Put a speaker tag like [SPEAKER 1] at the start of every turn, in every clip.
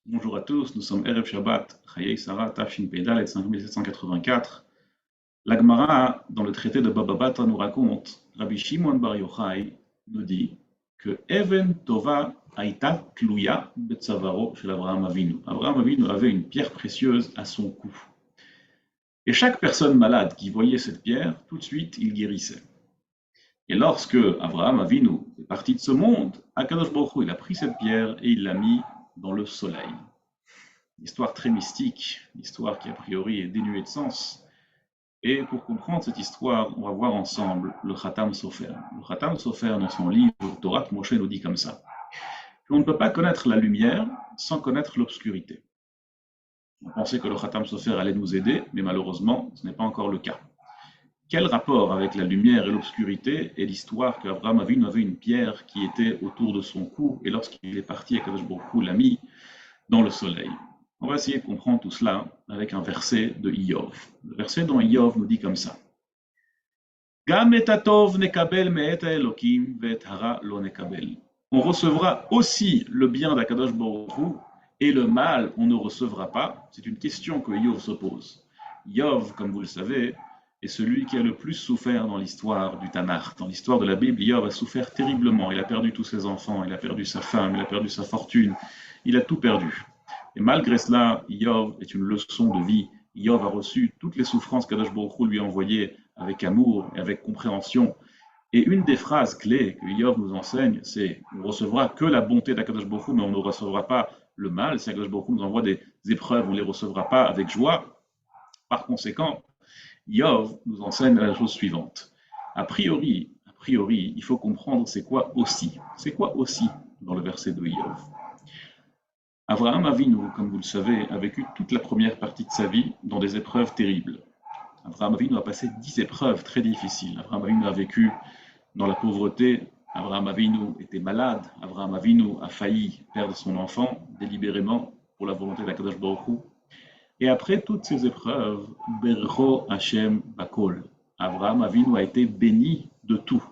[SPEAKER 1] Bonjour à tous, nous sommes Erev Shabbat, Chayei Sarah, Tafshin Peidal, 5784. La Gemara, dans le traité de Baba Batra, nous raconte, Rabbi Shimon Bar Yochai nous dit que Even Tova Aïta Tluya Betzavaro chez Abraham Avinu. Abraham Avinu avait une pierre précieuse à son cou. Et chaque personne malade qui voyait cette pierre, tout de suite, il guérissait. Et lorsque Abraham Avinu est parti de ce monde, Akadosh Baruch Hu, il a pris cette pierre et il l'a mis dans le soleil. Histoire très mystique, histoire qui a priori est dénuée de sens. Et pour comprendre cette histoire, on va voir ensemble le Khatam Sofer. Le Khatam Sofer, dans son livre Torah Moshe, nous dit comme ça. On ne peut pas connaître la lumière sans connaître l'obscurité. On pensait que le Khatam Sofer allait nous aider, mais malheureusement, ce n'est pas encore le cas. Quel rapport avec la lumière et l'obscurité est l'histoire qu'Abraham Avinu avait une pierre qui était autour de son cou, et lorsqu'il est parti, Akadosh Baruch Hu l'a mis dans le soleil. On va essayer de comprendre tout cela avec un verset de Iyov. Le verset dans Iyov nous dit comme ça. Gam et atov nekabel me'et ha'elokim ve'et hara lo nekabel. On recevra aussi le bien d'Akadosh Baruch Hu et le mal on ne recevra pas. C'est une question que Iyov se pose. Iyov, comme vous le savez, est celui qui a le plus souffert dans l'histoire du Tanakh. Dans l'histoire de la Bible, Iyov a souffert terriblement. Il a perdu tous ses enfants, il a perdu sa femme, il a perdu sa fortune, il a tout perdu. Et malgré cela, Iyov est une leçon de vie. Iyov a reçu toutes les souffrances qu'Akadosh Baruch Hu lui a envoyées avec amour et avec compréhension. Et une des phrases clés que Iyov nous enseigne, c'est on ne recevra que la bonté d'Akadosh Baruch Hu, mais on ne recevra pas le mal. Si Akadosh Baruch Hu nous envoie des épreuves, on ne les recevra pas avec joie. Par conséquent, Iyov nous enseigne la chose suivante. A priori, il faut comprendre c'est quoi aussi. C'est quoi aussi dans le verset de Iyov. Abraham Avinu, comme vous le savez, a vécu toute la première partie de sa vie dans des épreuves terribles. Abraham Avinu a passé 10 épreuves très difficiles. Abraham Avinu a vécu dans la pauvreté. Abraham Avinu était malade. Abraham Avinu a failli perdre son enfant délibérément pour la volonté d'Akadosh Baruch Hu. Et après toutes ces épreuves, Berro Hashem Bakol, Abraham Avinu a été béni de tout.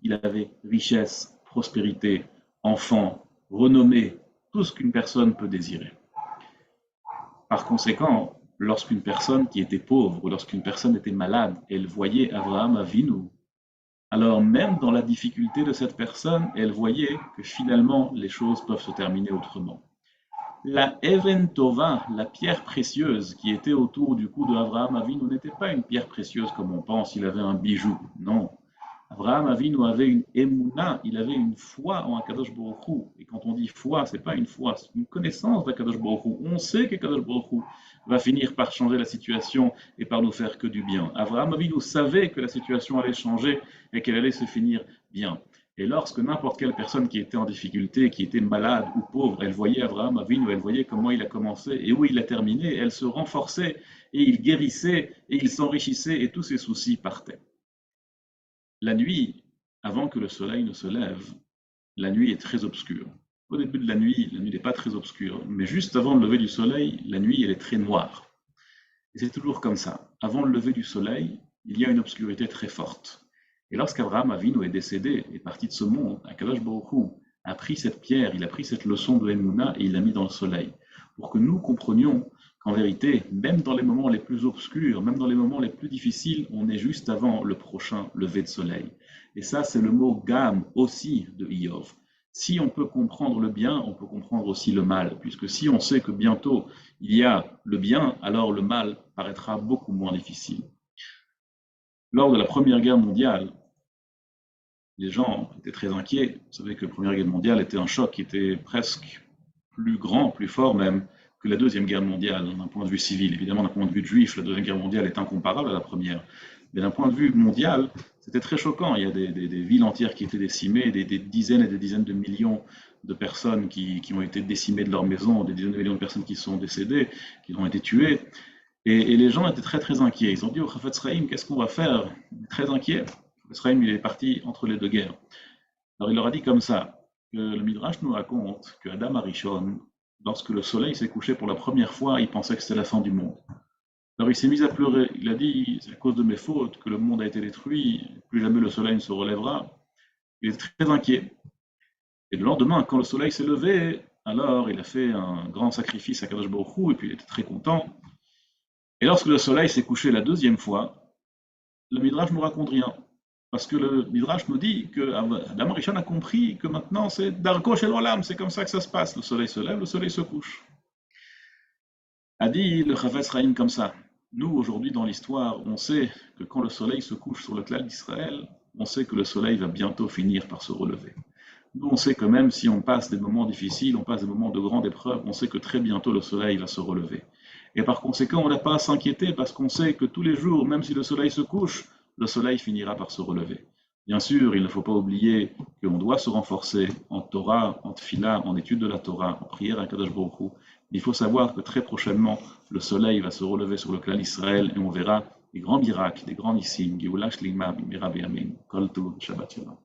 [SPEAKER 1] Il avait richesse, prospérité, enfants, renommée, tout ce qu'une personne peut désirer. Par conséquent, lorsqu'une personne qui était pauvre ou lorsqu'une personne était malade, elle voyait Abraham Avinu, alors même dans la difficulté de cette personne, elle voyait que finalement les choses peuvent se terminer autrement. La Even Tova, la pierre précieuse qui était autour du cou d'Abraham Avinu, n'était pas une pierre précieuse comme on pense, il avait un bijou, non. Abraham Avinu avait une émouna, il avait une foi en Akadosh Baruch Hu. Et quand on dit foi, c'est pas une foi, c'est une connaissance d'Akadosh Baruch Hu. On sait qu'Akadosh Baruch Hu va finir par changer la situation et par nous faire que du bien. Abraham Avinu savait que la situation allait changer et qu'elle allait se finir bien. Et lorsque n'importe quelle personne qui était en difficulté, qui était malade ou pauvre, elle voyait Abraham Avinu, elle voyait comment il a commencé et où il a terminé, elle se renforçait et il guérissait et il s'enrichissait et tous ses soucis partaient. La nuit, avant que le soleil ne se lève, la nuit est très obscure. Au début de la nuit n'est pas très obscure, mais juste avant le lever du soleil, la nuit, elle est très noire. Et c'est toujours comme ça. Avant le lever du soleil, il y a une obscurité très forte. Et lorsqu'Abraham Avinu est décédé, est parti de ce monde, Akadosh Baruch Hu a pris cette pierre, il a pris cette leçon de Emouna et il l'a mis dans le soleil. Pour que nous comprenions qu'en vérité, même dans les moments les plus obscurs, même dans les moments les plus difficiles, on est juste avant le prochain lever de soleil. Et ça, c'est le mot Gam aussi de Iyov. Si on peut comprendre le bien, on peut comprendre aussi le mal, puisque si on sait que bientôt il y a le bien, alors le mal paraîtra beaucoup moins difficile. Lors de la Première Guerre mondiale, les gens étaient très inquiets. Vous savez que la Première Guerre mondiale était un choc qui était presque plus grand, plus fort même, que la Deuxième Guerre mondiale, d'un point de vue civil. Évidemment, d'un point de vue de juif, la Deuxième Guerre mondiale est incomparable à la Première. Mais d'un point de vue mondial, c'était très choquant. Il y a des villes entières qui étaient décimées, des dizaines et des dizaines de millions de personnes qui ont été décimées de leur maison, des dizaines de millions de personnes qui sont décédées, qui ont été tuées. Et les gens étaient très très inquiets. Ils ont dit au Chafetz Chaim, qu'est-ce qu'on va faire? Très inquiet. Chafetz Chaim, il est parti entre les deux guerres. Alors il leur a dit comme ça, que le Midrash nous raconte que Adam Arishon, lorsque le soleil s'est couché pour la première fois, il pensait que c'était la fin du monde. Alors il s'est mis à pleurer. Il a dit, c'est à cause de mes fautes que le monde a été détruit, plus jamais le soleil ne se relèvera. Il était très inquiet. Et le lendemain, quand le soleil s'est levé, Alors il a fait un grand sacrifice à Kadosh Baruch Hu, et puis il était très content. Et lorsque le soleil s'est couché la deuxième fois, le Midrash ne nous raconte rien. Parce que le Midrash nous dit que Adam Rishon a compris que maintenant c'est Darko Shel Olam, c'est comme ça que ça se passe. Le soleil se lève, le soleil se couche. A dit le Chavetz Chaim comme ça. Nous, aujourd'hui, dans l'histoire, on sait que quand le soleil se couche sur le clal d'Israël, on sait que le soleil va bientôt finir par se relever. Nous, on sait que même si on passe des moments difficiles, on passe des moments de grande épreuve, on sait que très bientôt le soleil va se relever. Et par conséquent, on n'a pas à s'inquiéter parce qu'on sait que tous les jours, même si le soleil se couche, le soleil finira par se relever. Bien sûr, il ne faut pas oublier qu'on doit se renforcer en Torah, en Tfila, en étude de la Torah, en prière à Kadosh Baruch Hu. Mais il faut savoir que très prochainement, le soleil va se relever sur le clan Israël et on verra des grands miracles, des grands nissim, Geoula Shlima, Bimera Beyamin, Kol Tov, Shabbat Shalom.